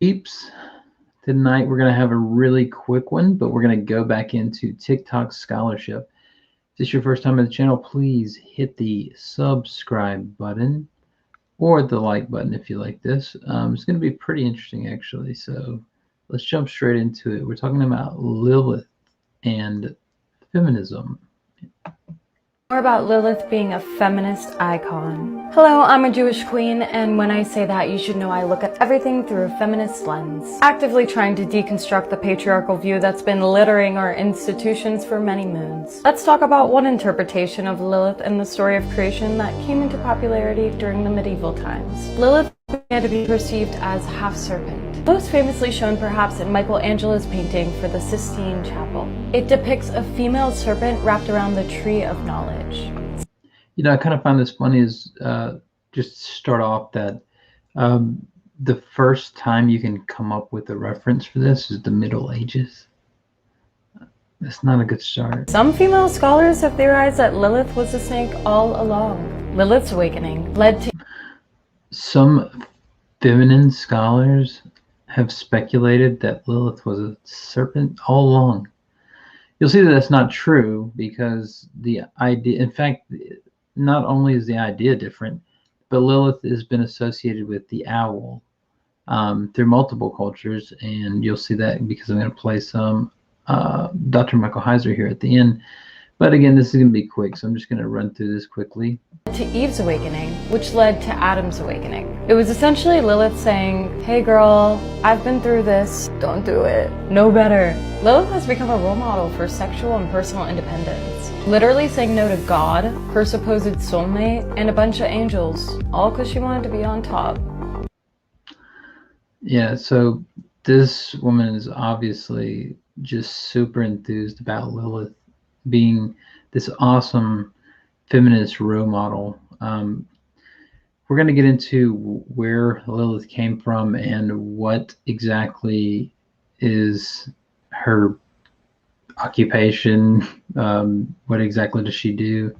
Peeps, tonight we're going to have a really quick one, but we're going to go back into TikTok scholarship. If this is your first time on the channel, please hit the subscribe button or the like button if you like this. It's going to be pretty interesting, actually. So let's jump straight into it. We're talking about Lilith and feminism. More about Lilith being a feminist icon. Hello, I'm a Jewish queen, and when I say that, you should know I look at everything through a feminist lens, actively trying to deconstruct the patriarchal view that's been littering our institutions for many moons. Let's talk about one interpretation of Lilith and the story of creation that came into popularity during the medieval times. Lilith began to be perceived as half-serpent, most famously shown perhaps in Michelangelo's painting for the Sistine Chapel. It depicts a female serpent wrapped around the tree of knowledge. You know, I kind of find this funny is just to start off that the first time you can come up with a reference for this is the Middle Ages. That's not a good start. Some female scholars have theorized that Lilith was a snake all along. Lilith's awakening led to... Some feminine scholars have speculated that Lilith was a serpent all along. You'll see that that's not true because the idea, in fact, not only is the idea different, but Lilith has been associated with the owl through multiple cultures, and you'll see that because I'm going to play some Dr. Michael Heiser here at the end. But again, this is going to be quick, so I'm just going to run through this quickly. To Eve's awakening, which led to Adam's awakening. It was essentially Lilith saying, hey girl, I've been through this, don't do it, know better. Lilith has become a role model for sexual and personal independence, literally saying no to God, her supposed soulmate, and a bunch of angels, all because she wanted to be on top. Yeah, so this woman is obviously just super enthused about Lilith being this awesome feminist role model. We're going to get into where Lilith came from and what exactly is her occupation. What exactly does she do?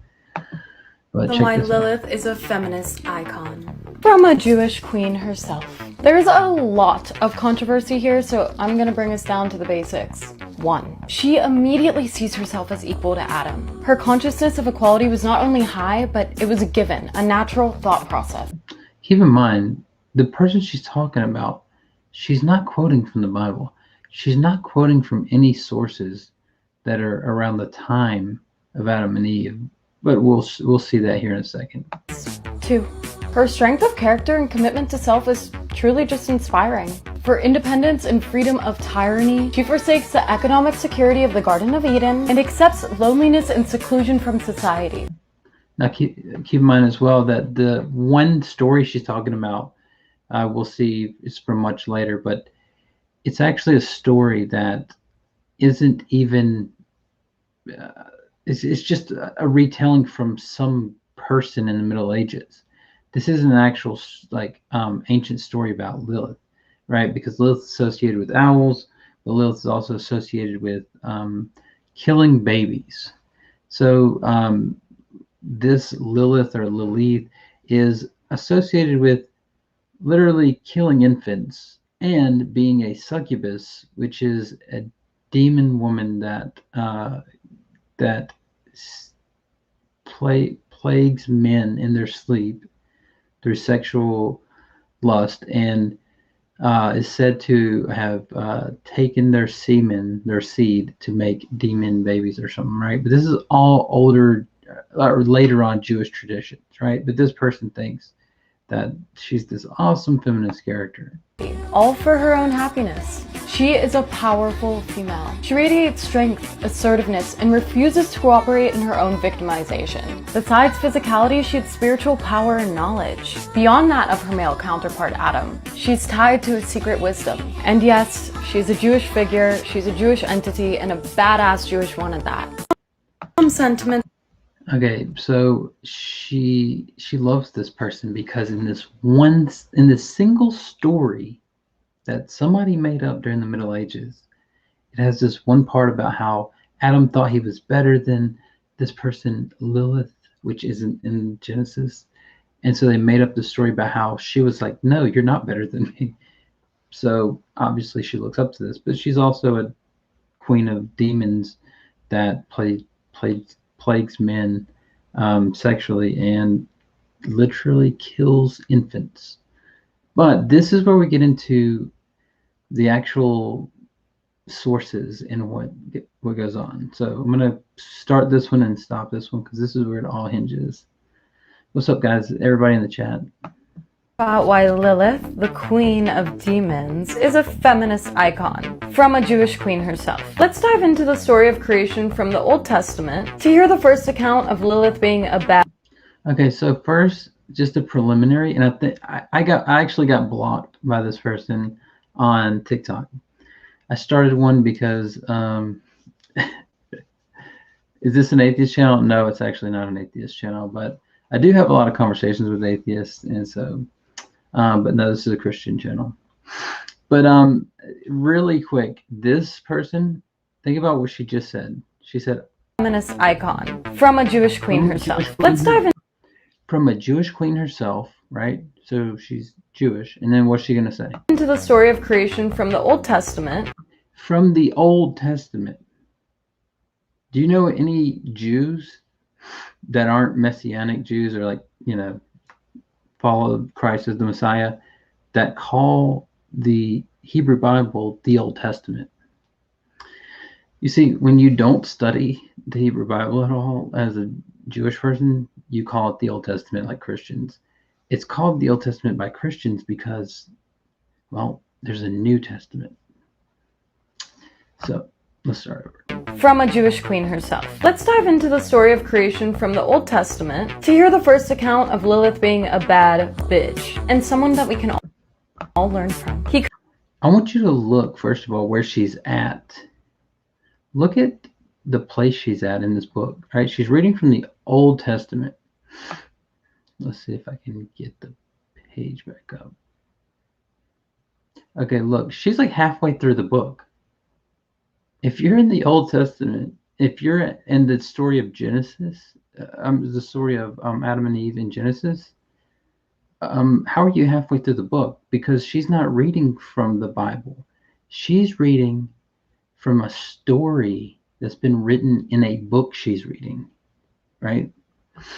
But why Lilith is a feminist icon. From a Jewish queen herself. There's a lot of controversy here, so I'm gonna bring us down to the basics. 1. She immediately sees herself as equal to Adam. Her consciousness of equality was not only high, but it was a given, a natural thought process. Keep in mind, the person she's talking about, she's not quoting from the Bible. She's not quoting from any sources that are around the time of Adam and Eve. But we'll see that here in a second. 2. Her strength of character and commitment to self is truly just inspiring. For independence and freedom of tyranny, she forsakes the economic security of the Garden of Eden and accepts loneliness and seclusion from society. Now keep in mind as well that the one story she's talking about, we'll see, is from much later, but it's actually a story that isn't even... It's just a retelling from some person in the Middle Ages. This isn't an actual ancient story about Lilith, right? Because Lilith is associated with owls, but Lilith is also associated with killing babies. So this Lilith or Lilith is associated with literally killing infants and being a succubus, which is a demon woman that plagues men in their sleep through sexual lust, and is said to have taken their semen, their seed, to make demon babies or something, right? But this is all older or later on Jewish traditions, right? But this person thinks that she's this awesome feminist character. All for her own happiness. She is a powerful female. She radiates strength, assertiveness, and refuses to cooperate in her own victimization. Besides physicality, she has spiritual power and knowledge. Beyond that of her male counterpart Adam, she's tied to a secret wisdom. And yes, she's a Jewish figure, she's a Jewish entity, and a badass Jewish one at that. Some sentiment. Okay, so she loves this person because in this single story that somebody made up during the Middle Ages, it has this one part about how Adam thought he was better than this person Lilith, which isn't in Genesis, and so they made up the story about how she was like, no, you're not better than me. So obviously she looks up to this, but she's also a queen of demons that plagues men sexually and literally kills infants. But this is where we get into the actual sources and what goes on. So I'm going to start this one and stop this one because this is where it all hinges. What's up, guys? Everybody in the chat. About why Lilith, the queen of demons, is a feminist icon from a Jewish queen herself. Let's dive into the story of creation from the Old Testament to hear the first account of Lilith being a bad. Okay, so first, just a preliminary, and I think I actually got blocked by this person on TikTok. I started one because is this an atheist channel? No, it's actually not an atheist channel, but I do have a lot of conversations with atheists, and so but no, this is a Christian channel. But really quick, this person, think about what she just said. She said feminist icon from a Jewish queen herself. Let's dive in. From a Jewish queen herself, right? So she's Jewish, and then what's she gonna say? Into the story of creation from the Old Testament. From the Old Testament. Do you know any Jews that aren't Messianic Jews or like, you know, follow Christ as the Messiah that call the Hebrew Bible the Old Testament? You see, when you don't study the Hebrew Bible at all as a Jewish person, you call it the Old Testament like Christians. It's called the Old Testament by Christians because, well, there's a New Testament. So let's start over. From a Jewish queen herself. Let's dive into the story of creation from the Old Testament to hear the first account of Lilith being a bad bitch and someone that we can all learn from. I want you to look, first of all, where she's at. Look at the place she's at in this book, right? She's reading from the Old Testament. Let's see if I can get the page back up. Okay, look, she's like halfway through the book. If you're in the Old Testament, if you're in the story of Genesis, the story of Adam and Eve in Genesis, how are you halfway through the book? Because she's not reading from the Bible. She's reading from a story that's been written in a book she's reading, right?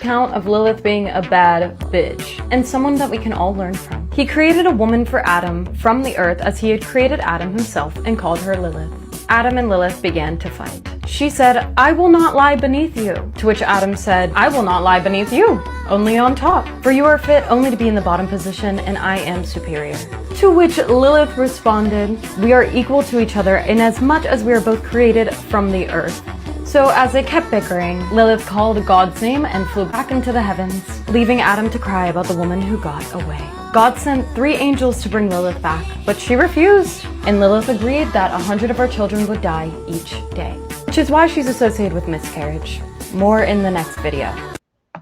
Account of Lilith being a bad bitch and someone that we can all learn from. He created a woman for Adam from the earth as he had created Adam himself and called her Lilith. Adam and Lilith began to fight. She said, "I will not lie beneath you." To which Adam said, "I will not lie beneath you, only on top. For you are fit only to be in the bottom position, and I am superior." To which Lilith responded, "We are equal to each other inasmuch as we are both created from the earth." So as they kept bickering, Lilith called God's name and flew back into the heavens, leaving Adam to cry about the woman who got away. God sent 3 angels to bring Lilith back, but she refused, and Lilith agreed that 100 of her children would die each day, which is why she's associated with miscarriage. More in the next video.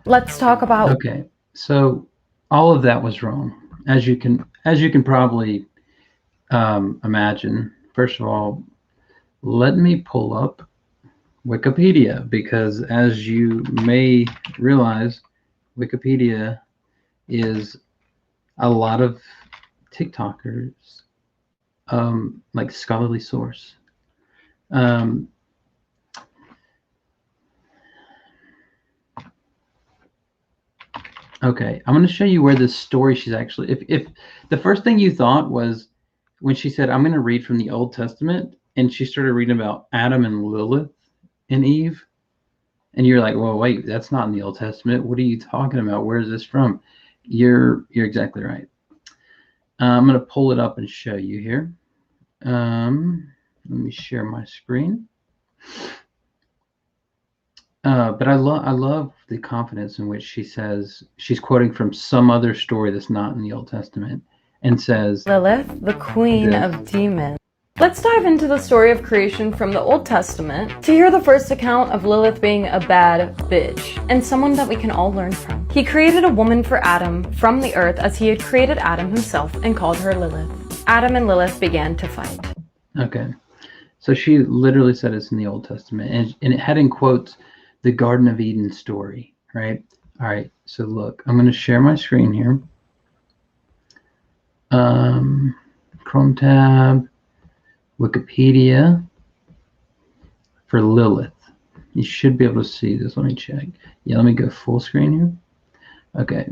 Let's talk about... Okay, so all of that was wrong, as you can probably imagine. First of all, let me pull up Wikipedia, because as you may realize, Wikipedia is a lot of TikTokers like scholarly source. Okay, I'm going to show you where this story she's actually, if the first thing you thought was when she said, "I'm going to read from the Old Testament," and she started reading about Adam and Lilith and Eve, and you're like, "Well, wait, that's not in the Old Testament. What are you talking about? Where is this from?" You're exactly right. I'm going to pull it up and show you here. Let me share my screen. But I love the confidence in which she says she's quoting from some other story that's not in the Old Testament, and says, Lilith, the queen of demons. Let's dive into the story of creation from the Old Testament to hear the first account of Lilith being a bad bitch and someone that we can all learn from. He created a woman for Adam from the earth as he had created Adam himself and called her Lilith. Adam and Lilith began to fight. Okay, so she literally said it's in the Old Testament, and it had in quotes the Garden of Eden story, right? All right, so look, I'm going to share my screen here. Chrome tab, Wikipedia for Lilith. You should be able to see this. Let me check. Yeah, let me go full screen here. Okay.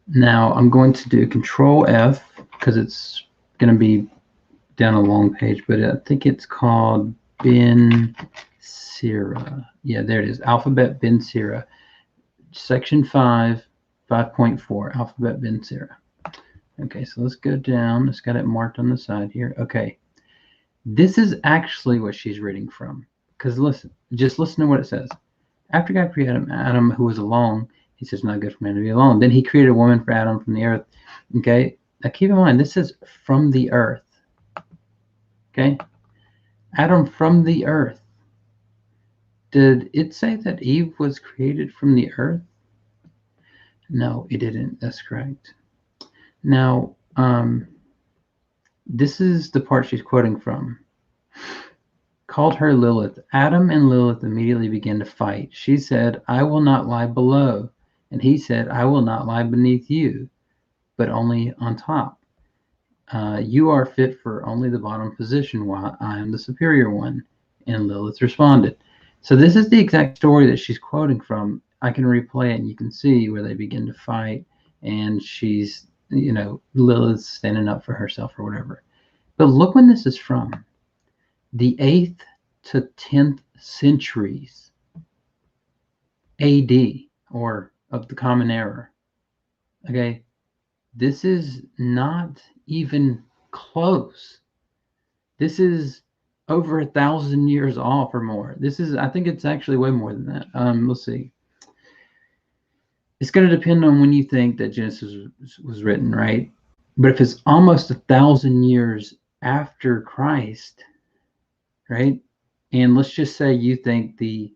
Now I'm going to do Control F because it's going to be down a long page, but I think it's called Ben Sira. Yeah, there it is. Alphabet Ben Sira. Section 5, 5.4. Alphabet Ben Sira. Okay, so let's go down. It's got it marked on the side here. Okay. This is actually what she's reading from. Because listen, just listen to what it says. After God created Adam, who was alone, he says, not good for man to be alone. Then he created a woman for Adam from the earth. Okay? Now keep in mind, this is from the earth. Okay? Adam from the earth. Did it say that Eve was created from the earth? No, it didn't. That's correct. Now, this is the part she's quoting from. Called her Lilith. Adam and Lilith immediately began to fight. She said, I will not lie below. And he said, I will not lie beneath you, but only on top. You are fit for only the bottom position, while I am the superior one. And Lilith responded. So this is the exact story that she's quoting from. I can replay it and you can see where they begin to fight. And she's, Lilith's standing up for herself or whatever. But look when this is from. The 8th to 10th centuries AD, or of the Common Era. Okay, this is not even close. This is over 1,000 years off or more. This is, I think it's actually way more than that. Let's see. It's going to depend on when you think that Genesis was written, right? But if it's almost 1,000 years after Christ, right? And let's just say you think the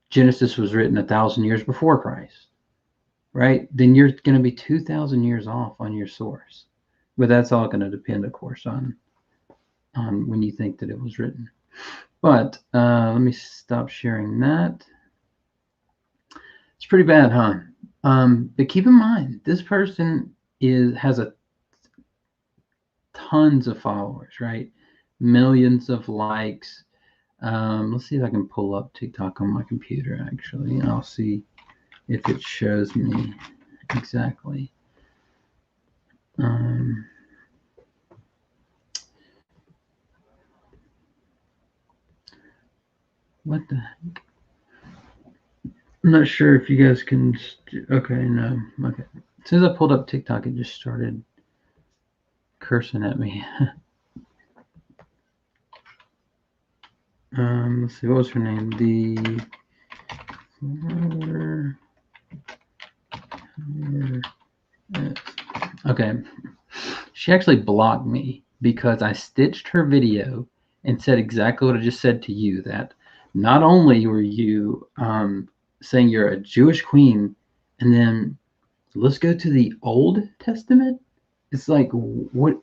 Genesis was written 1,000 years before Christ, right? Then you're going to be 2,000 years off on your source. But that's all going to depend, of course, on when you think that it was written. But let me stop sharing that. It's pretty bad, huh? But keep in mind, this person has tons of followers, right? Millions of likes. Let's see if I can pull up TikTok on my computer, actually, and I'll see if it shows me exactly. What the heck? I'm not sure if you guys can. Okay, no. Okay. As soon as I pulled up TikTok, it just started cursing at me. Let's see, what was her name? Okay. She actually blocked me because I stitched her video and said exactly what I just said to you, that not only were you saying you're a Jewish queen, and then let's go to the Old Testament. It's like, what?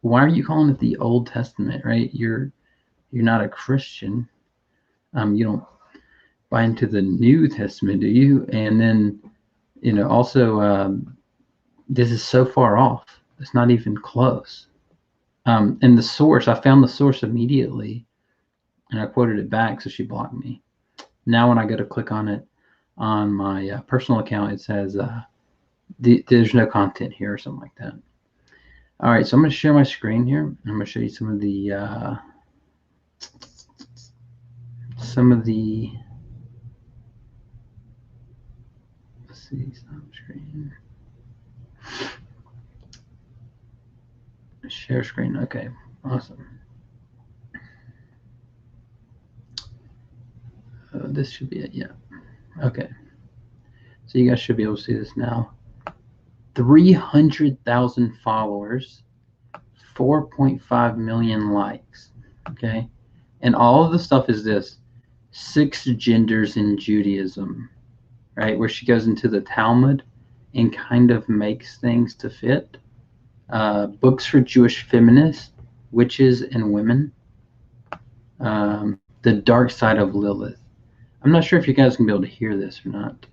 Why are you calling it the Old Testament, right? You're not a Christian. You don't buy into the New Testament, do you? And then, also, this is so far off. It's not even close. And the source, I found the source immediately, and I quoted it back, so she blocked me. Now when I go to click on it on my personal account, it says there's no content here or something like that. All right, so I'm going to share my screen here. I'm going to show you some of the let's see, stop screen. Share screen. Okay, awesome. This should be it. Yeah. Okay. So you guys should be able to see this now. 300,000 followers, 4.5 million likes. Okay. And all of the stuff is this: 6 genders in Judaism, right? Where she goes into the Talmud and kind of makes things to fit. Books for Jewish feminists, witches and women. The dark side of Lilith. I'm not sure if you guys can be able to hear this or not.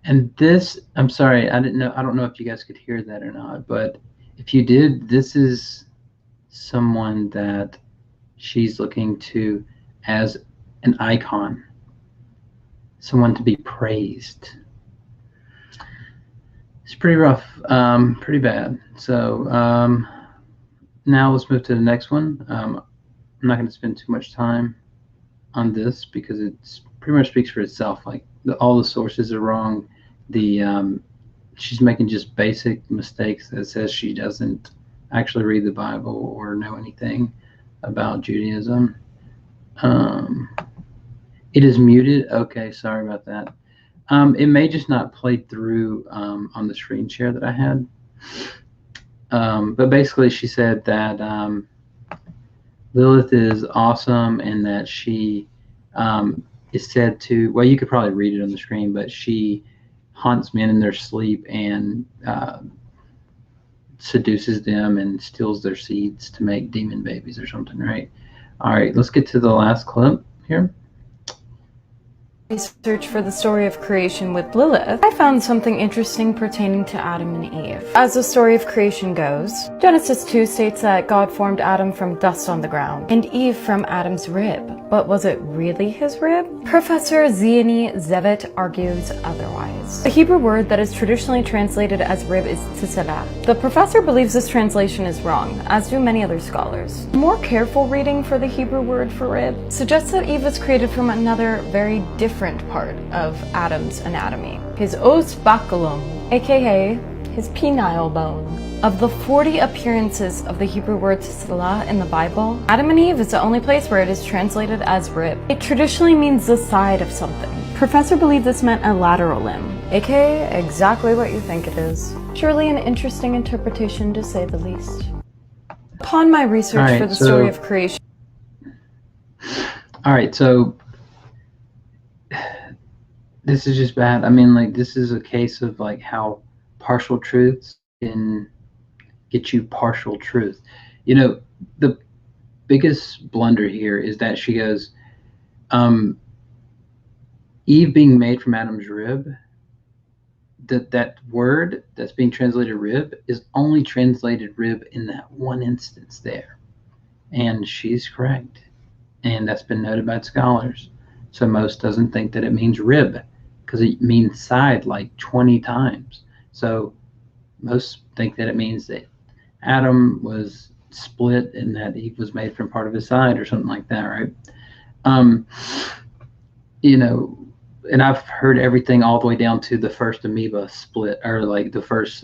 And this, I'm sorry, I don't know if you guys could hear that or not, but if you did, this is someone that she's looking to as an icon, someone to be praised. It's pretty rough, pretty bad. So now let's move to the next one. I'm not going to spend too much time on this because it's pretty much speaks for itself. Like all the sources are wrong. She's making just basic mistakes that says she doesn't actually read the Bible or know anything about Judaism. It is muted. Okay, sorry about that. It may just not play through on the screen share that I had. But basically, she said that Lilith is awesome and that she is said to, well, you could probably read it on the screen, but she haunts men in their sleep and seduces them and steals their seeds to make demon babies or something, right? All right, let's get to the last clip here. Research for the story of creation with Lilith, I found something interesting pertaining to Adam and Eve. As the story of creation goes, Genesis 2 states that God formed Adam from dust on the ground, and Eve from Adam's rib. But was it really his rib? Professor Ziani Zevet argues otherwise. The Hebrew word that is traditionally translated as rib is tisela. The professor believes this translation is wrong, as do many other scholars. A more careful reading for the Hebrew word for rib suggests that Eve was created from another very different part of Adam's anatomy, his os baculum, aka his penile bone. Of the 40 appearances of the Hebrew word tisela in the Bible, Adam and Eve is the only place where it is translated as rib. It traditionally means the side of something. Professor believed this meant a lateral limb, aka exactly what you think it is. Surely an interesting interpretation to say the least. Upon my research for the story of creation. All right, so this is just bad. I mean, like, this is a case of like how partial truths can get you partial truth. You know, the biggest blunder here is that she goes, Eve being made from Adam's rib, that word that's being translated rib is only translated rib in that one instance there. And she's correct. And that's been noted by scholars. So most doesn't think that it means rib because it means side like 20 times. So most think that it means that Adam was split and that Eve was made from part of his side or something like that, right? You know, and I've heard everything all the way down to the first amoeba split, or like the first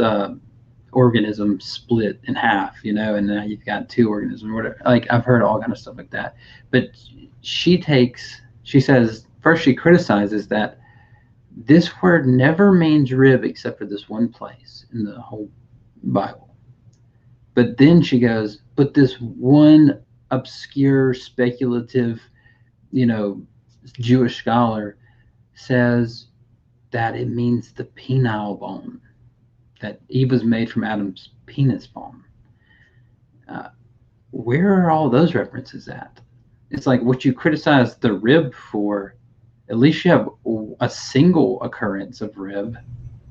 organism split in half, you know, and now you've got two organisms or whatever. Like I've heard all kind of stuff like that. But she says, first she criticizes that this word never means rib except for this one place in the whole Bible. But then she goes, but this one obscure, speculative, you know, Jewish scholar says that it means the penile bone, that Eve was made from Adam's penis bone. Where are all those references at? It's like what you criticize the rib for, at least you have a single occurrence of rib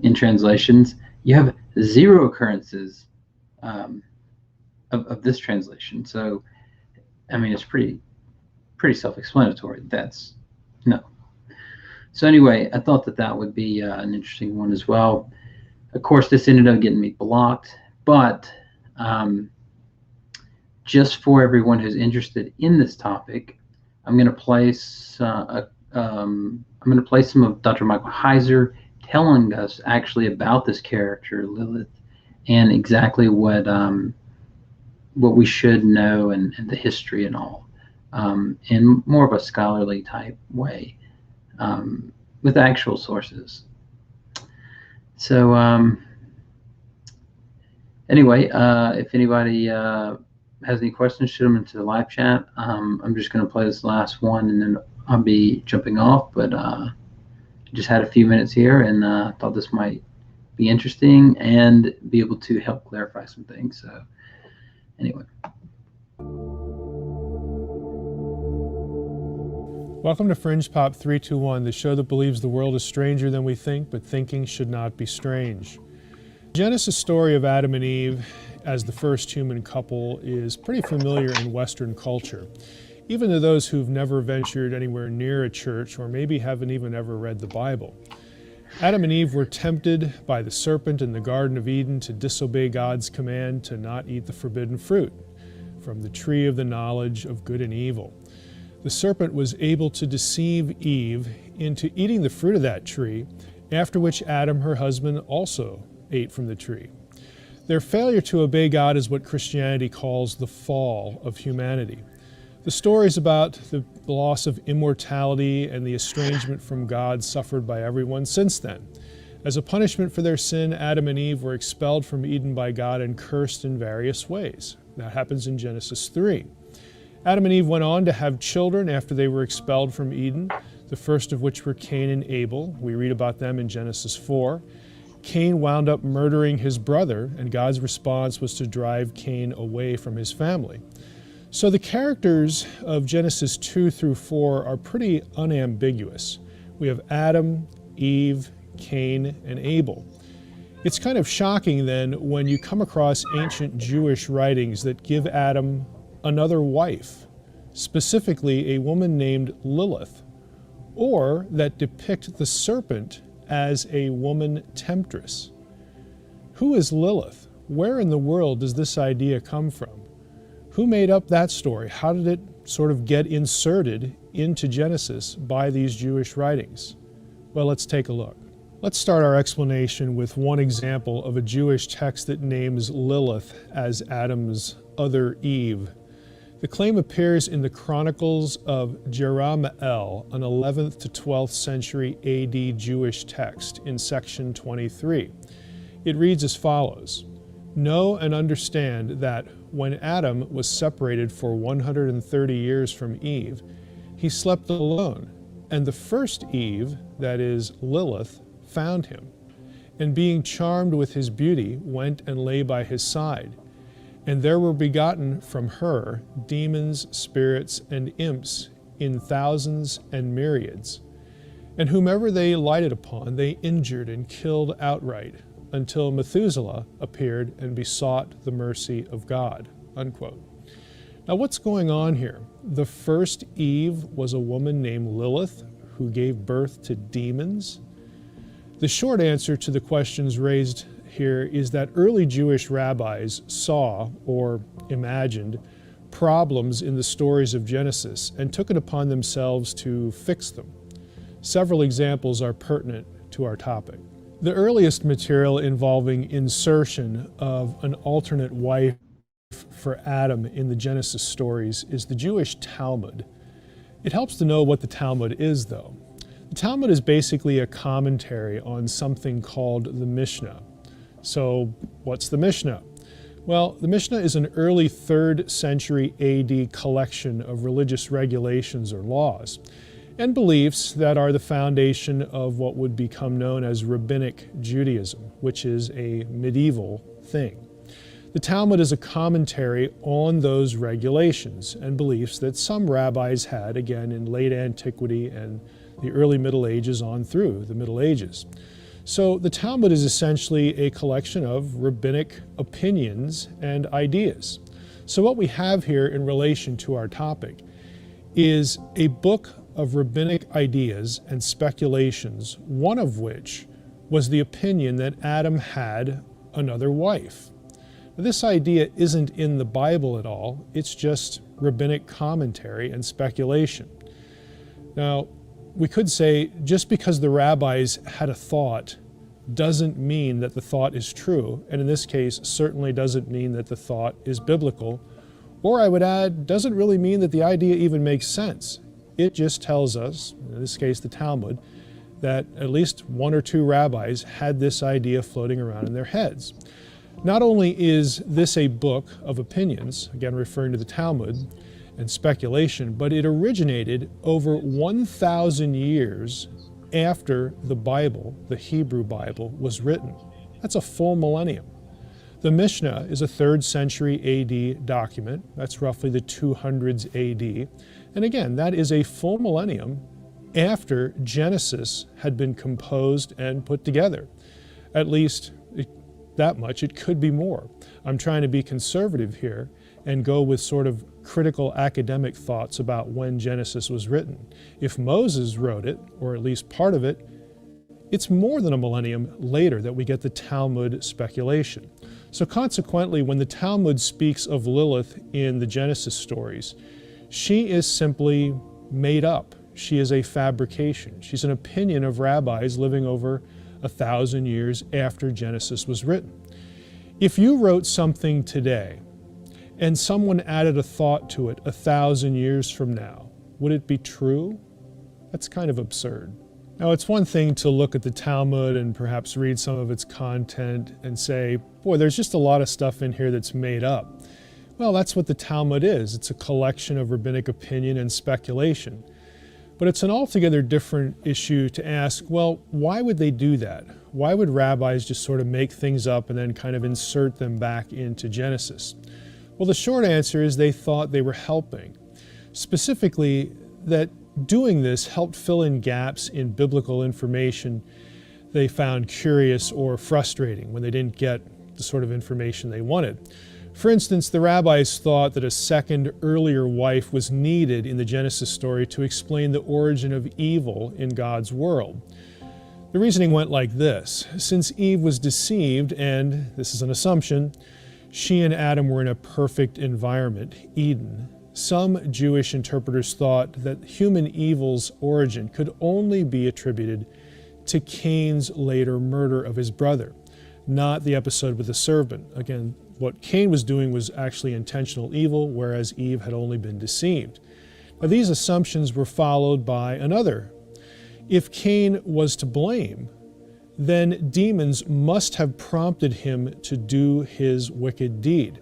in translations. You have zero occurrences of this translation. So, I mean, it's pretty self-explanatory. That's no. So anyway, I thought that would be an interesting one as well. Of course, this ended up getting me blocked, but just for everyone who's interested in this topic, I'm going to place some of Dr. Michael Heiser telling us actually about this character Lilith and exactly what we should know and the history and all, in more of a scholarly type way, with actual sources. So anyway, if anybody has any questions, shoot them into the live chat. I'm just going to play this last one and then I'll be jumping off, but just had a few minutes here and thought this might be interesting and be able to help clarify some things. So anyway. Welcome to Fringe Pop 321, the show that believes the world is stranger than we think, but thinking should not be strange. The Genesis story of Adam and Eve as the first human couple is pretty familiar in Western culture, even to those who've never ventured anywhere near a church or maybe haven't even ever read the Bible. Adam and Eve were tempted by the serpent in the Garden of Eden to disobey God's command to not eat the forbidden fruit from the tree of the knowledge of good and evil. The serpent was able to deceive Eve into eating the fruit of that tree, after which Adam, her husband, also ate from the tree. Their failure to obey God is what Christianity calls the fall of humanity. The stories about the loss of immortality and the estrangement from God suffered by everyone since then. As a punishment for their sin, Adam and Eve were expelled from Eden by God and cursed in various ways. That happens in Genesis 3. Adam and Eve went on to have children after they were expelled from Eden, the first of which were Cain and Abel. We read about them in Genesis 4. Cain wound up murdering his brother, and God's response was to drive Cain away from his family. So the characters of Genesis 2 through 4 are pretty unambiguous. We have Adam, Eve, Cain, and Abel. It's kind of shocking then when you come across ancient Jewish writings that give Adam another wife, specifically a woman named Lilith, or that depict the serpent as a woman temptress. Who is Lilith? Where in the world does this idea come from? Who made up that story? How did it sort of get inserted into Genesis by these Jewish writings? Well, let's take a look. Let's start our explanation with one example of a Jewish text that names Lilith as Adam's other Eve. The claim appears in the Chronicles of Jerahmeel, an 11th to 12th century AD Jewish text in section 23. It reads as follows: "Know and understand that when Adam was separated for 130 years from Eve, he slept alone, and the first Eve, that is, Lilith, found him, and being charmed with his beauty, went and lay by his side. And there were begotten from her demons, spirits, and imps in thousands and myriads. And whomever they lighted upon, they injured and killed outright, until Methuselah appeared and besought the mercy of God." Unquote. Now what's going on here? The first Eve was a woman named Lilith who gave birth to demons? The short answer to the questions raised here is that early Jewish rabbis saw, or imagined, problems in the stories of Genesis and took it upon themselves to fix them. Several examples are pertinent to our topic. The earliest material involving insertion of an alternate wife for Adam in the Genesis stories is the Jewish Talmud. It helps to know what the Talmud is, though. The Talmud is basically a commentary on something called the Mishnah. So what's the Mishnah? Well, the Mishnah is an early 3rd century AD collection of religious regulations or laws and beliefs that are the foundation of what would become known as Rabbinic Judaism, which is a medieval thing. The Talmud is a commentary on those regulations and beliefs that some rabbis had, again, in late antiquity and the early Middle Ages on through the Middle Ages. So the Talmud is essentially a collection of rabbinic opinions and ideas. So what we have here in relation to our topic is a book of rabbinic ideas and speculations, one of which was the opinion that Adam had another wife. Now, this idea isn't in the Bible at all, it's just rabbinic commentary and speculation. Now, we could say just because the rabbis had a thought doesn't mean that the thought is true, and in this case certainly doesn't mean that the thought is biblical, or I would add, doesn't really mean that the idea even makes sense. It just tells us, in this case the Talmud, that at least one or two rabbis had this idea floating around in their heads. Not only is this a book of opinions, again referring to the Talmud, and speculation, but it originated over 1,000 years after the Bible, the Hebrew Bible, was written. That's a full millennium. The Mishnah is a 3rd century AD document. That's roughly the 200s AD. And again, that is a full millennium after Genesis had been composed and put together. At least that much. It could be more. I'm trying to be conservative here and go with sort of critical academic thoughts about when Genesis was written. If Moses wrote it, or at least part of it, it's more than a millennium later that we get the Talmud speculation. So consequently, when the Talmud speaks of Lilith in the Genesis stories, she is simply made up. She is a fabrication. She's an opinion of rabbis living over 1,000 years after Genesis was written. If you wrote something today and someone added a thought to it 1,000 years from now, would it be true? That's kind of absurd. Now, it's one thing to look at the Talmud and perhaps read some of its content and say, boy, there's just a lot of stuff in here that's made up. Well, that's what the Talmud is. It's a collection of rabbinic opinion and speculation. But it's an altogether different issue to ask, well, why would they do that? Why would rabbis just sort of make things up and then kind of insert them back into Genesis? Well, the short answer is they thought they were helping. Specifically, that doing this helped fill in gaps in biblical information they found curious or frustrating when they didn't get the sort of information they wanted. For instance, the rabbis thought that a second, earlier wife was needed in the Genesis story to explain the origin of evil in God's world. The reasoning went like this. Since Eve was deceived, and this is an assumption, she and Adam were in a perfect environment, Eden, some Jewish interpreters thought that human evil's origin could only be attributed to Cain's later murder of his brother, not the episode with the serpent. Again, what Cain was doing was actually intentional evil, whereas Eve had only been deceived. Now, these assumptions were followed by another. If Cain was to blame, then demons must have prompted him to do his wicked deed.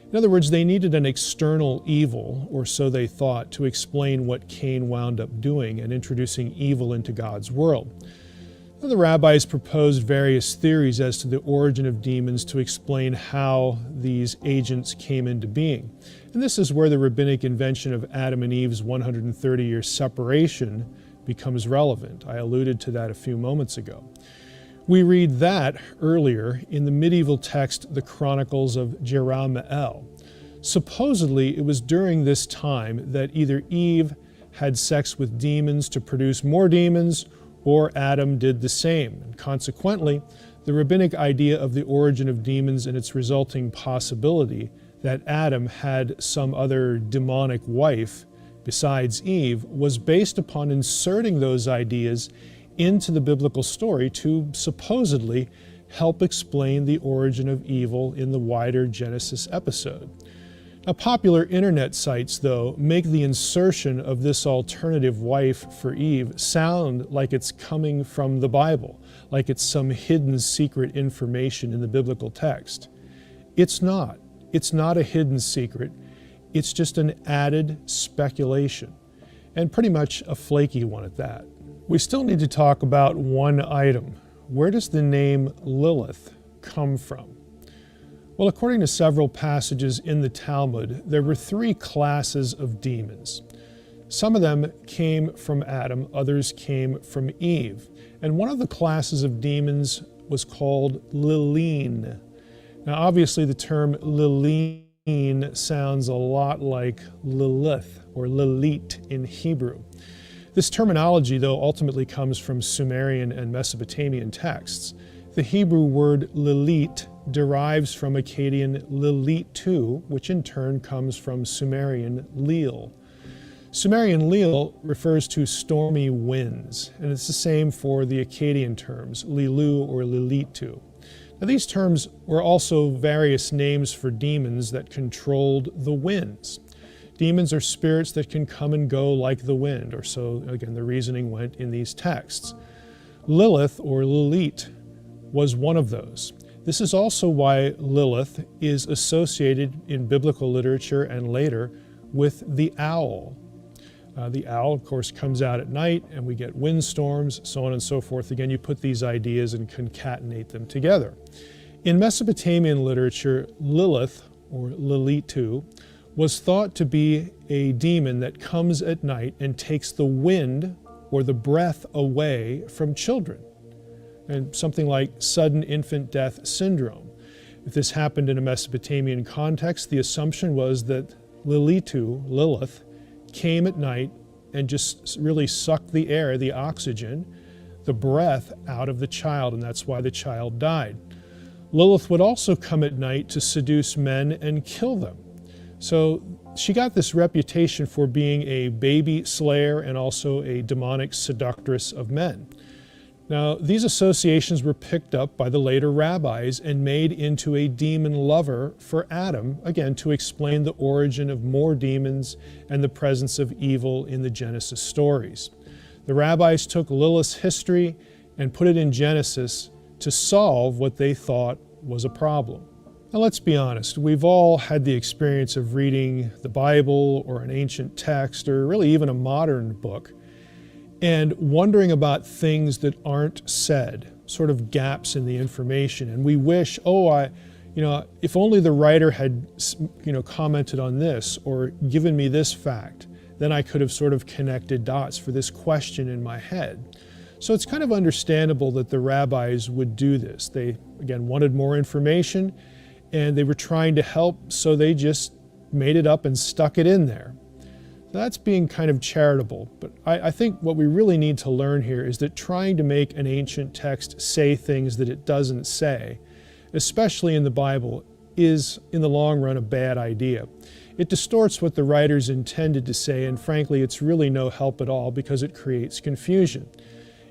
In other words, they needed an external evil, or so they thought, to explain what Cain wound up doing and introducing evil into God's world. The rabbis proposed various theories as to the origin of demons to explain how these agents came into being. And this is where the rabbinic invention of Adam and Eve's 130-year separation becomes relevant. I alluded to that a few moments ago. We read that earlier in the medieval text, the Chronicles of Jerahmeel. Supposedly, it was during this time that either Eve had sex with demons to produce more demons, or Adam did the same. And consequently, the rabbinic idea of the origin of demons and its resulting possibility that Adam had some other demonic wife besides Eve was based upon inserting those ideas into the biblical story to supposedly help explain the origin of evil in the wider Genesis episode. Now, popular internet sites, though, make the insertion of this alternative wife for Eve sound like it's coming from the Bible, like it's some hidden secret information in the biblical text. It's not. It's not a hidden secret. It's just an added speculation, and pretty much a flaky one at that. We still need to talk about one item. Where does the name Lilith come from? Well, according to several passages in the Talmud, there were three classes of demons. Some of them came from Adam, others came from Eve. And one of the classes of demons was called Lilin. Now, obviously, the term Lilin sounds a lot like Lilith or Lilit in Hebrew. This terminology, though, ultimately comes from Sumerian and Mesopotamian texts. The Hebrew word Lilit derives from Akkadian Lilitu, which in turn comes from Sumerian Lil. Sumerian Lil refers to stormy winds, and it's the same for the Akkadian terms, Lilu or Lilitu. Now, these terms were also various names for demons that controlled the winds. Demons are spirits that can come and go like the wind, or so, again, the reasoning went in these texts. Lilith, or Lilit, was one of those. This is also why Lilith is associated in biblical literature and later with the owl. The owl, of course, comes out at night and we get windstorms, so on and so forth. Again, you put these ideas and concatenate them together. In Mesopotamian literature, Lilith, or Lilitu, was thought to be a demon that comes at night and takes the wind or the breath away from children, and something like sudden infant death syndrome. If this happened in a Mesopotamian context, the assumption was that Lilith, came at night and just really sucked the air, the oxygen, the breath out of the child, and that's why the child died. Lilith would also come at night to seduce men and kill them. So she got this reputation for being a baby slayer and also a demonic seductress of men. Now, these associations were picked up by the later rabbis and made into a demon lover for Adam, again, to explain the origin of more demons and the presence of evil in the Genesis stories. The rabbis took Lilith's history and put it in Genesis to solve what they thought was a problem. Now, let's be honest, we've all had the experience of reading the Bible or an ancient text or really even a modern book and wondering about things that aren't said, sort of gaps in the information. And we wish, if only the writer had, commented on this or given me this fact, then I could have sort of connected dots for this question in my head. So it's kind of understandable that the rabbis would do this. They, again, wanted more information and they were trying to help, so they just made it up and stuck it in there. So that's being kind of charitable, but I think what we really need to learn here is that trying to make an ancient text say things that it doesn't say, especially in the Bible, is in the long run a bad idea. It distorts what the writers intended to say, and frankly, it's really no help at all because it creates confusion.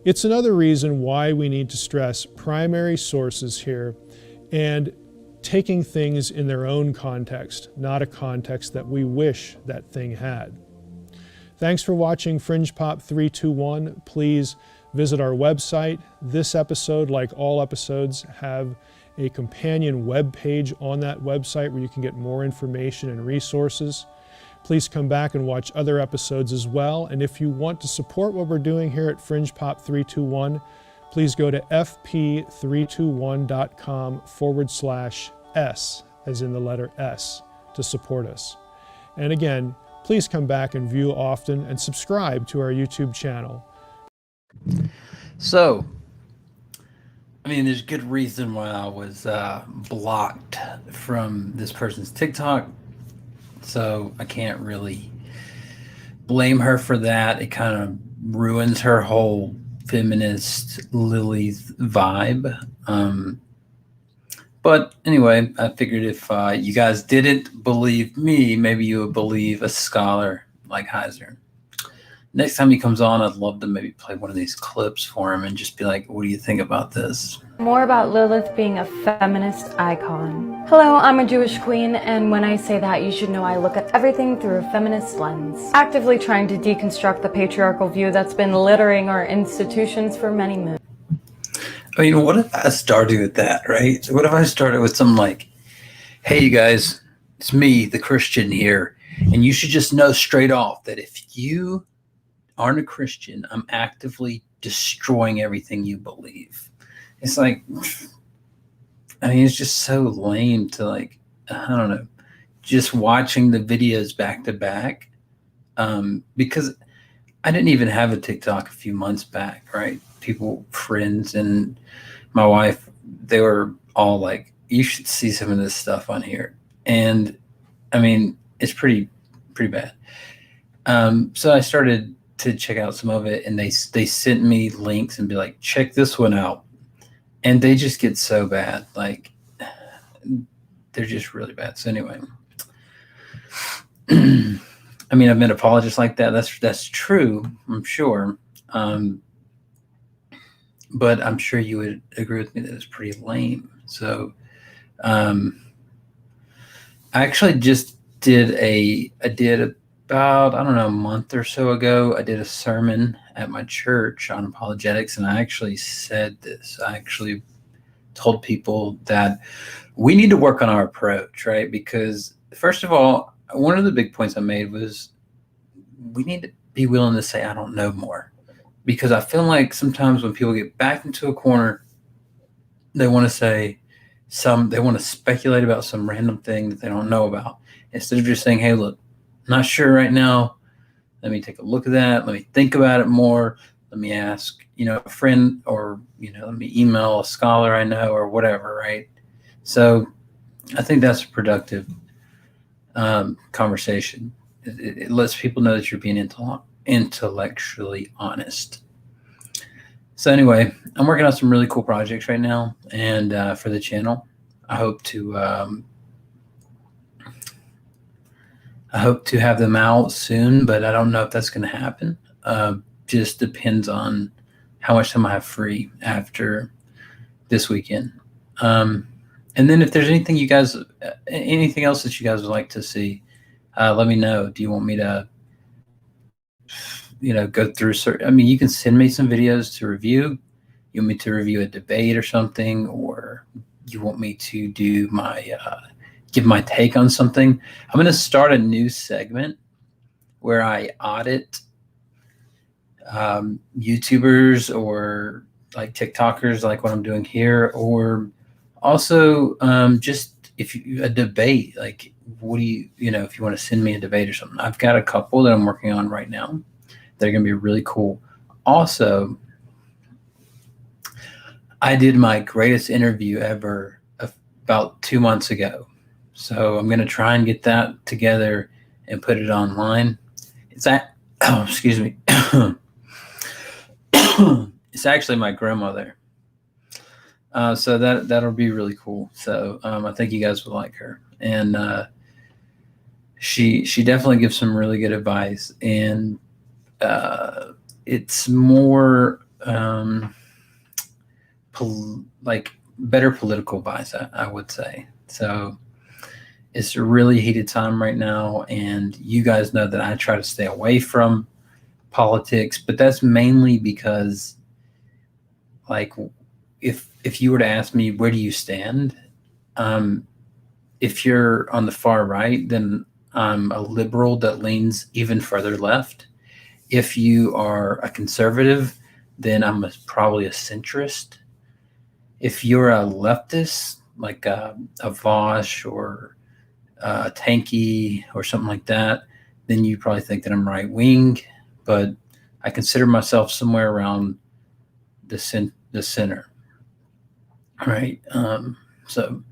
It's another reason why we need to stress primary sources here and taking things in their own context, not a context that we wish that thing had. Thanks for watching Fringe Pop 321. Please visit our website. This episode, like all episodes, have a companion web page on that website where you can get more information and resources. Please come back and watch other episodes as well. And if you want to support what we're doing here at Fringe Pop 321, please go to fp321.com/S, as in the letter S, to support us. And again, please come back and view often and subscribe to our YouTube channel. So, there's good reason why I was blocked from this person's TikTok. So I can't really blame her for that. It kind of ruins her whole feminist Lilith vibe. But anyway, I figured if you guys didn't believe me, maybe you would believe a scholar like Heiser. Next time he comes on, I'd love to maybe play one of these clips for him and just be like, what do you think about this? More about Lilith being a feminist icon. Hello, I'm a Jewish queen, and when I say that, you should know I look at everything through a feminist lens, actively trying to deconstruct the patriarchal view that's been littering our institutions for many moons. What if I started with that, right? So what if I started with something like, hey, you guys, it's me, the Christian here, and you should just know straight off that if you aren't a Christian, I'm actively destroying everything you believe. It's like, it's just so lame to just watching the videos back to back. Because I didn't even have a TikTok a few months back, right? People, friends, and my wife, they were all like, you should see some of this stuff on here. And it's pretty bad. So I started to check out some of it, and they sent me links and be like, check this one out. And they just get so bad. Like, they're just really bad. So anyway, I've been apologists like that. That's true, I'm sure. But I'm sure you would agree with me that it's pretty lame. So I actually just did about, a month or so ago, I did a sermon at my church on apologetics, and I actually said this. I actually told people that we need to work on our approach, right? Because first of all, one of the big points I made was we need to be willing to say, I don't know more. Because I feel like sometimes when people get back into a corner, they want to speculate about some random thing that they don't know about. instead of just saying, hey, look, not sure right now. Let me take a look at that. Let me think about it more. Let me ask, a friend, or, let me email a scholar I know, or whatever, right? So I think that's a productive conversation. It lets people know that you're being intellectually honest. So anyway, I'm working on some really cool projects right now, and for the channel, I hope to have them out soon, but I don't know if that's going to happen. Just depends on how much time I have free after this weekend. And then if there's anything else that you guys would like to see, let me know. Do you want me to, go through you can send me some videos to review. You want me to review a debate or something, or you want me to do give my take on something. I'm going to start a new segment where I audit YouTubers or like TikTokers, like what I'm doing here, or also just a debate, like what do you, if you want to send me a debate or something. I've got a couple that I'm working on right now. They're going to be really cool. Also, I did my greatest interview ever about 2 months ago. So I'm going to try and get that together and put it online. Excuse me. It's actually my grandmother. So that'll be really cool. So I think you guys will like her. And she definitely gives some really good advice. And it's more better political advice, I would say. So it's a really heated time right now, and you guys know that I try to stay away from politics, but that's mainly because, like, if you were to ask me, where do you stand? If you're on the far right, then I'm a liberal that leans even further left. If you are a conservative, then I'm probably a centrist. If you're a leftist, like a Vosh or Tanky or something like that, then you probably think that I'm right wing. But I consider myself somewhere around the center, right? So,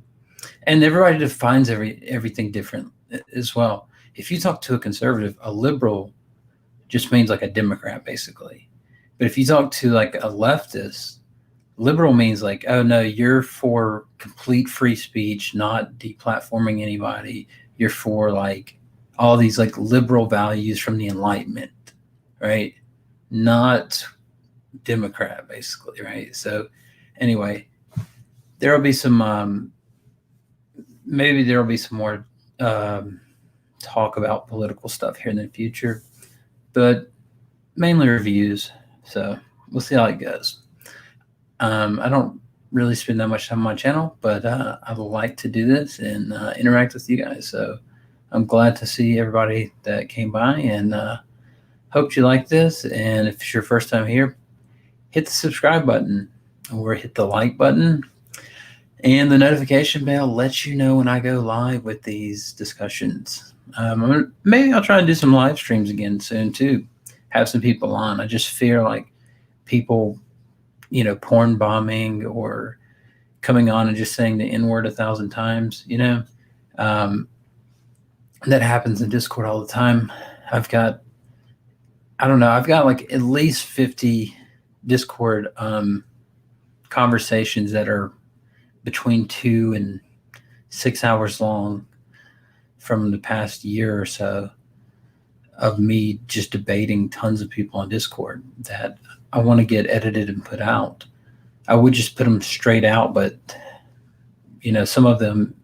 and everybody defines everything different as well. If you talk to a conservative, a liberal just means like a Democrat, basically. But if you talk to like a leftist, liberal means like, oh no, you're for complete free speech, not deplatforming anybody. You're for like all these like liberal values from the Enlightenment, right? Not Democrat, basically, right? So anyway, there will be some maybe there will be some more talk about political stuff here in the future, but mainly reviews. So we'll see how it goes. I don't really spend that much time on my channel, but I like to do this and interact with you guys. So I'm glad to see everybody that came by, and hope you like this. And if it's your first time here, hit the subscribe button or hit the like button, and the notification bell lets you know when I go live with these discussions. Maybe I'll try and do some live streams again soon too. Have some people on. I just fear like people, porn bombing or coming on and just saying the N-word 1,000 times, that happens in Discord all the time. I've got like at least 50 Discord conversations that are between 2 and 6 hours long from the past year or so of me just debating tons of people on Discord that I want to get edited and put out. I would just put them straight out, but some of them,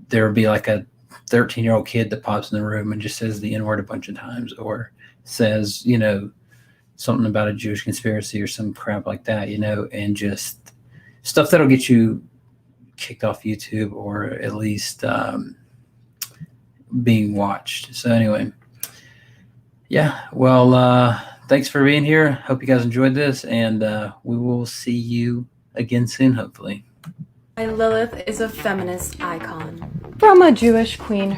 there would be like a 13-year-old kid that pops in the room and just says the N-word a bunch of times, or says, something about a Jewish conspiracy or some crap like that, and just stuff that'll get you kicked off YouTube, or at least being watched. So anyway, yeah, well, thanks for being here. Hope you guys enjoyed this, and we will see you again soon, hopefully. Lilith is a feminist icon. From a Jewish queen